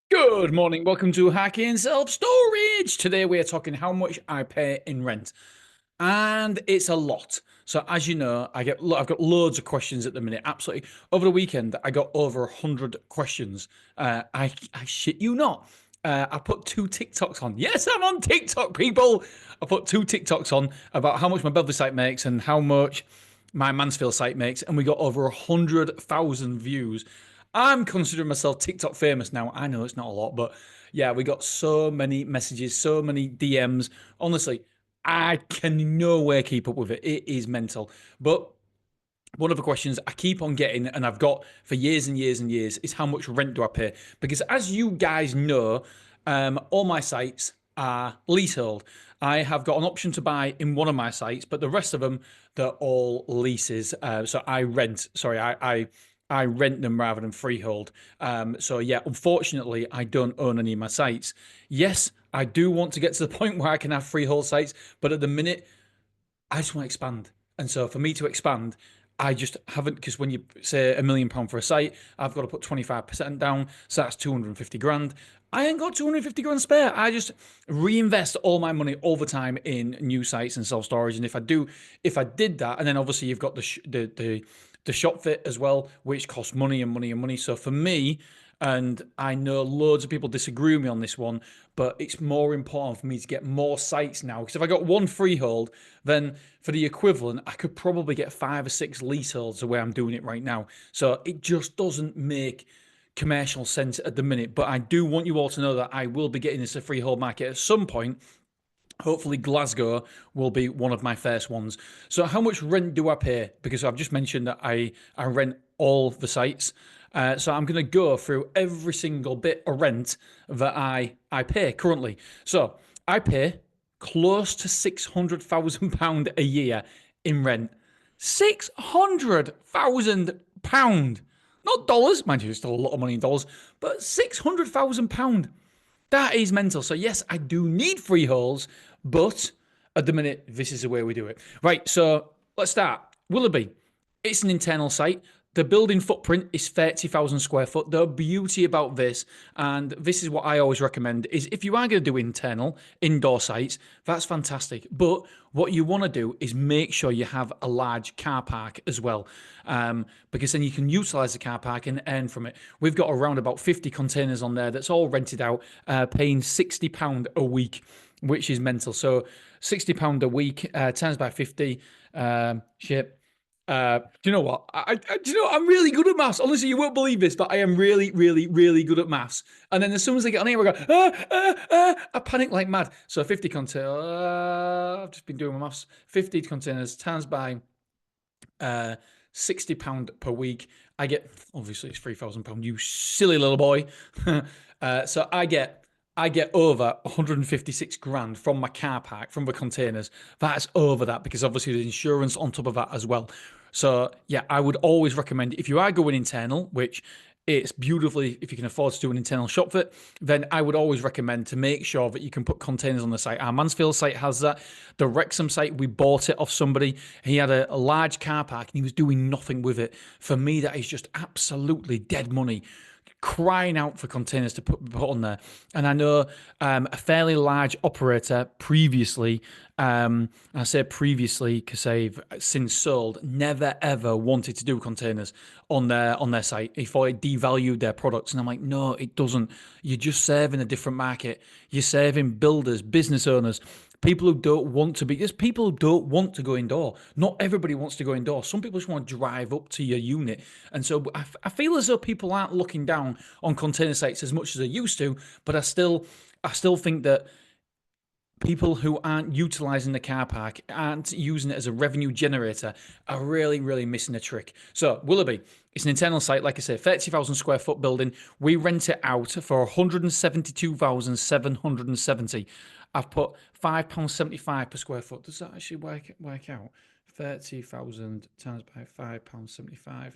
Good morning. Welcome to Hacking Self Storage. Today we are talking how much I pay in rent, and it's a lot. So as you know, I've got loads of questions at the minute. Absolutely, over the weekend I got over 100 questions. I shit you not. I put two TikToks on. Yes, I'm on TikTok, people. I put two TikToks on about how much my Beverly site makes and how much my Mansfield site makes, and we got over 100,000 views. I'm considering myself TikTok famous now. I know it's not a lot, but yeah, we got so many messages, so many DMs. Honestly, I can nowhere keep up with it. It is mental. But one of the questions I keep on getting, and I've got for years and years and years, is how much rent do I pay? Because as you guys know, all my sites are leasehold. I have got an option to buy in one of my sites, but the rest of them, they're all leases. So I rent. Sorry, I rent them rather than freehold. So yeah, unfortunately, I don't own any of my sites. Yes, I do want to get to the point where I can have freehold sites, but at the minute, I just want to expand. And so for me to expand, I just haven't, because when you say £1 million for a site, I've got to put 25% down. So that's 250 grand. I ain't got 250 grand spare. I just reinvest all my money all the time in new sites and self storage. And if I did that, and then obviously you've got the shop fit as well, which costs money and money and money. So for me, and I know loads of people disagree with me on this one, but it's more important for me to get more sites now. Because if I got one freehold, then for the equivalent, I could probably get 5 or 6 leaseholds the way I'm doing it right now. So it just doesn't make commercial sense at the minute. But I do want you all to know that I will be getting this a freehold market at some point. Hopefully, Glasgow will be one of my first ones. So, how much rent do I pay? Because I've just mentioned that I rent all the sites. So, I'm going to go through every single bit of rent that I pay currently. So, I pay close to £600,000 a year in rent. £600,000. Not dollars, mind you, it's still a lot of money in dollars, but £600,000. That is mental. So yes, I do need freeholds, but at the minute, this is the way we do it. Right, so let's start. Willoughby, it's an internal site. The building footprint is 30,000 square foot. The beauty about this, and this is what I always recommend, is if you are going to do internal, indoor sites, that's fantastic. But what you want to do is make sure you have a large car park as well, because then you can utilize the car park and earn from it. We've got around about 50 containers on there that's all rented out, paying £60 a week, which is mental. So £60 a week times by 50, shit. Do you know what? Do you know what? I'm really good at maths. Honestly, you won't believe this, but I am really, really, really good at maths. And then as soon as I get on here, I go, I panic like mad. So 50 containers. I've just been doing my maths. 50 containers times by uh, £60 per week. I get, obviously it's £3,000. You silly little boy. So I get over 156 grand from my car park, from the containers. That's over that because obviously there's insurance on top of that as well. So yeah, I would always recommend if you are going internal, which it's beautifully if you can afford to do an internal shop fit, then I would always recommend to make sure that you can put containers on the site. Our Mansfield site has that. The Wrexham site, we bought it off somebody. He had a large car park and he was doing nothing with it. For me, that is just absolutely dead money, crying out for containers to put on there. And I know a fairly large operator previously, I say previously because they've since sold, never ever wanted to do containers on their site. He thought it devalued their products, and I'm like, no, it doesn't. You're just serving a different market. You're serving builders, business owners, people who don't want to be. There's people who don't want to go indoor. Not everybody wants to go indoor. Some people just want to drive up to your unit, and so I feel as though people aren't looking down on container sites as much as they used to. But I still think that people who aren't utilizing the car park, aren't using it as a revenue generator, are really, really missing a trick. So, Willoughby, it's an internal site, like I say, 30,000 square foot building. We rent it out for 172,770. I've put £5.75 per square foot. Does that actually work out? 30,000 times by £5.75.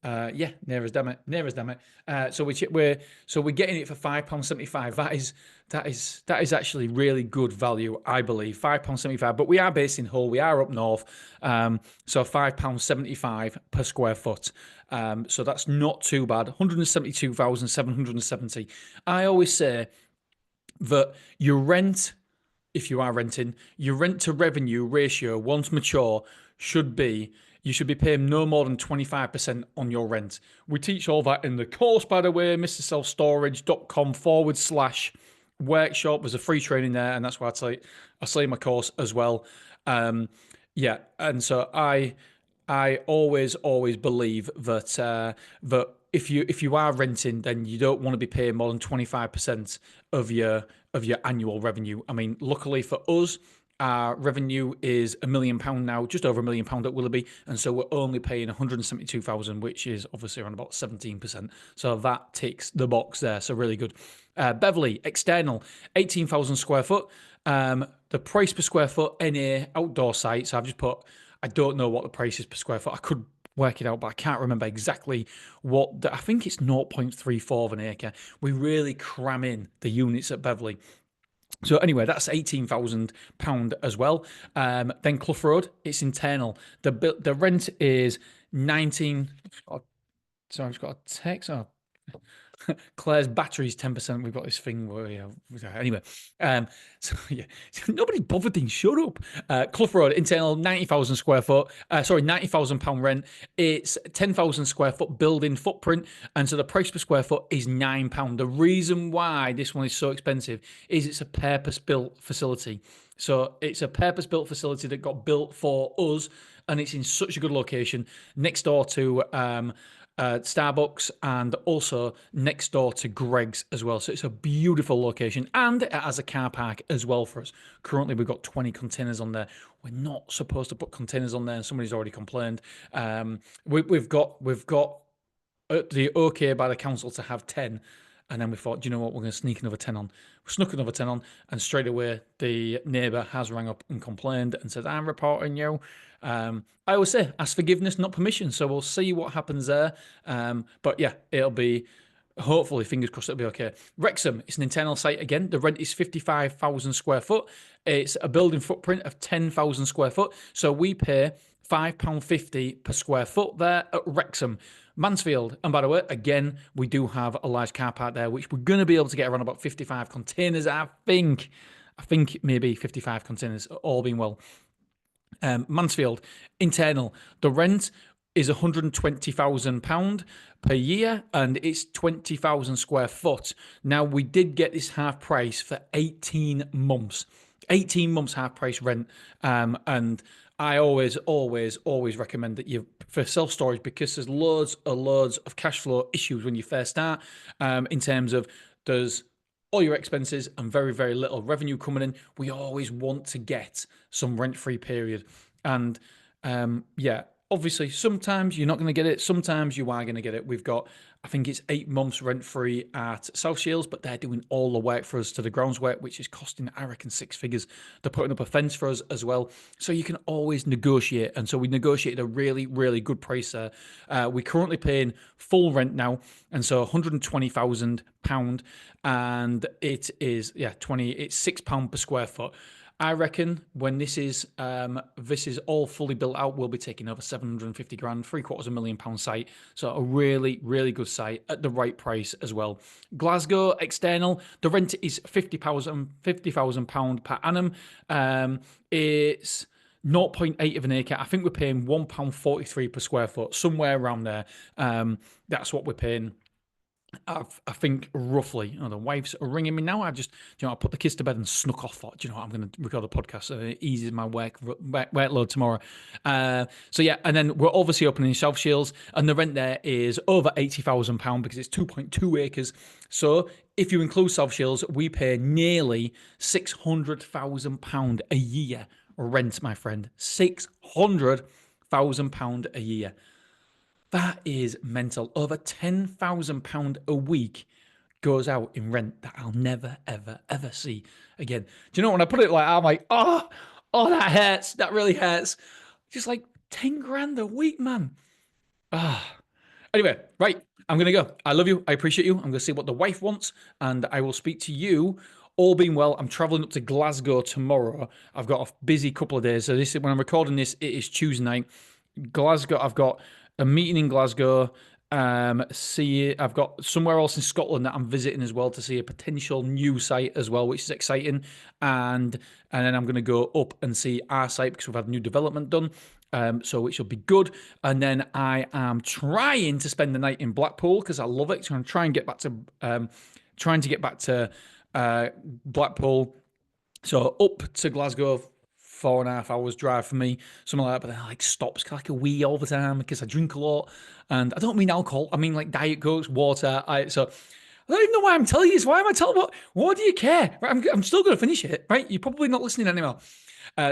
Yeah, near as damn it, near as damn it. We're getting it for £5.75. That is actually really good value, I believe. £5.75. But we are based in Hull. We are up north, so £5.75 per square foot. So that's not too bad. 172,770. I always say that your rent, if you are renting, your rent to revenue ratio, once mature, should be you should be paying no more than 25% on your rent. We teach all that in the course, by the way, mrselfstorage.com/workshop. There's a free training there, and that's why I say my course as well. Yeah, and so I always believe that if you are renting, then you don't want to be paying more than 25% of your annual revenue. I mean, luckily for us, our revenue is £1 million now, just over £1 million at Willoughby, and so we're only paying 172,000, which is obviously around about 17%. So that ticks the box there. So really good. Beverley external, 18,000 square foot. The price per square foot, NA outdoor site. So I've just put. I don't know what the price is per square foot. I could work it out, but I can't remember exactly I think it's 0.34 of an acre. We really cram in the units at Beverley. So anyway, that's £18,000 as well. Then Clough Road, it's internal. The rent is 19. Sorry, I've just got a text. Oh, Claire's battery's 10%. We've got this thing where, anyway. So yeah, nobody bothered in. Shut up. Clough Road, internal, 90,000 square foot. Sorry, £90,000 rent. It's 10,000 square foot building footprint. And so the price per square foot is £9. The reason why this one is so expensive is it's a purpose built facility. So it's a purpose built facility that got built for us, and it's in such a good location next door to Starbucks, and also next door to Greg's as well. So it's a beautiful location, and it has a car park as well for us. Currently, we've got 20 containers on there. We're not supposed to put containers on there, and somebody's already complained. We've got the okay by the council to have 10. And then we thought, do you know what? We're going to sneak another 10 on. We snuck another 10 on, and straight away the neighbour has rang up and complained and said, I'm reporting you. I always say, ask forgiveness, not permission. So we'll see what happens there. But yeah, it'll be, hopefully, fingers crossed, it'll be okay. Wrexham, it's an internal site again. The rent is 55,000 square foot. It's a building footprint of 10,000 square foot. So we pay £5.50 per square foot there at Wrexham. Mansfield, and by the way, again, we do have a large car park there, which we're going to be able to get around about 55 containers, I think maybe 55 containers, all being well. Mansfield, internal. The rent is £120,000 per year, and it's 20,000 square foot. Now, we did get this half price for 18 months. 18 months half price rent, and I always recommend that you for self-storage, because there's loads of cash flow issues when you first start, in terms of there's all your expenses and very, very little revenue coming in. We always want to get some rent-free period. And obviously, sometimes you're not going to get it. Sometimes you are going to get it. We've got, I think it's 8 months rent-free at South Shields, but they're doing all the work for us to the grounds work, which is costing, I reckon, 6 figures. They're putting up a fence for us as well. So you can always negotiate. And so we negotiated a really, really good price there. We're currently paying full rent now, and so £120,000, and it is, it's £6 per square foot. I reckon when this is all fully built out, we'll be taking over 750 grand, £750,000 site. So a really, really good site at the right price as well. Glasgow external, the rent is £50,000 per annum. It's 0.8 of an acre. I think we're paying £1.43 per square foot, somewhere around there. That's what we're paying. I think roughly. The wives are ringing me now. I put the kids to bed and snuck off. Thought, I'm going to record a podcast. So it eases my workload tomorrow. So yeah, and then we're obviously opening in South Shields, and the rent there is over £80,000 because it's 2.2 acres. So if you include South Shields, we pay nearly £600,000 a year rent, my friend. £600,000 a year. That is mental. Over £10,000 a week goes out in rent that I'll never, ever, ever see again. Do you know, when I put it like, I'm like, oh, that hurts. That really hurts. Just like 10 grand a week, man. Anyway, right, I'm going to go. I love you. I appreciate you. I'm going to see what the wife wants, and I will speak to you. All being well, I'm traveling up to Glasgow tomorrow. I've got a busy couple of days. So this is when I'm recording this, it is Tuesday night. Glasgow, I've got a meeting in Glasgow. I've got somewhere else in Scotland that I'm visiting as well to see a potential new site as well, which is exciting. And then I'm going to go up and see our site because we've had new development done. So which will be good. And then I am trying to spend the night in Blackpool because I love it. So I'm trying to get back to Blackpool. So up to Glasgow, 4.5 hours drive for me, something like that. But then I like stops like a wee all the time because I drink a lot, and I don't mean alcohol. I mean like Diet Cokes, water. So I don't even know why I'm telling you this. Why am I telling what do you care? Right, I'm still going to finish it. Right, you're probably not listening anymore.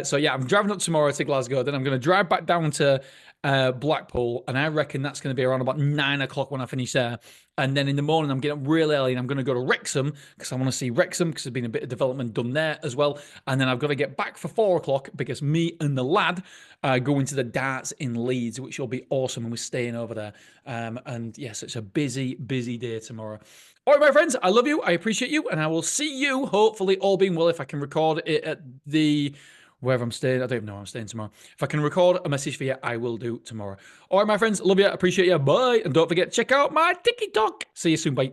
So yeah, I'm driving up tomorrow to Glasgow. Then I'm going to drive back down to Blackpool, and I reckon that's going to be around about 9 o'clock when I finish there. And then in the morning, I'm getting up real early, and I'm going to go to Wrexham because I want to see Wrexham because there's been a bit of development done there as well. And then I've got to get back for 4 o'clock because me and the lad are going to the darts in Leeds, which will be awesome, and we're staying over there. And yes, it's a busy, busy day tomorrow. All right, my friends, I love you. I appreciate you, and I will see you. Hopefully, all being well, if I can record it at the wherever I'm staying. I don't even know where I'm staying tomorrow. If I can record a message for you, I will do tomorrow. All right, my friends, love you, appreciate you. Bye. And don't forget, check out my TikTok. See you soon. Bye.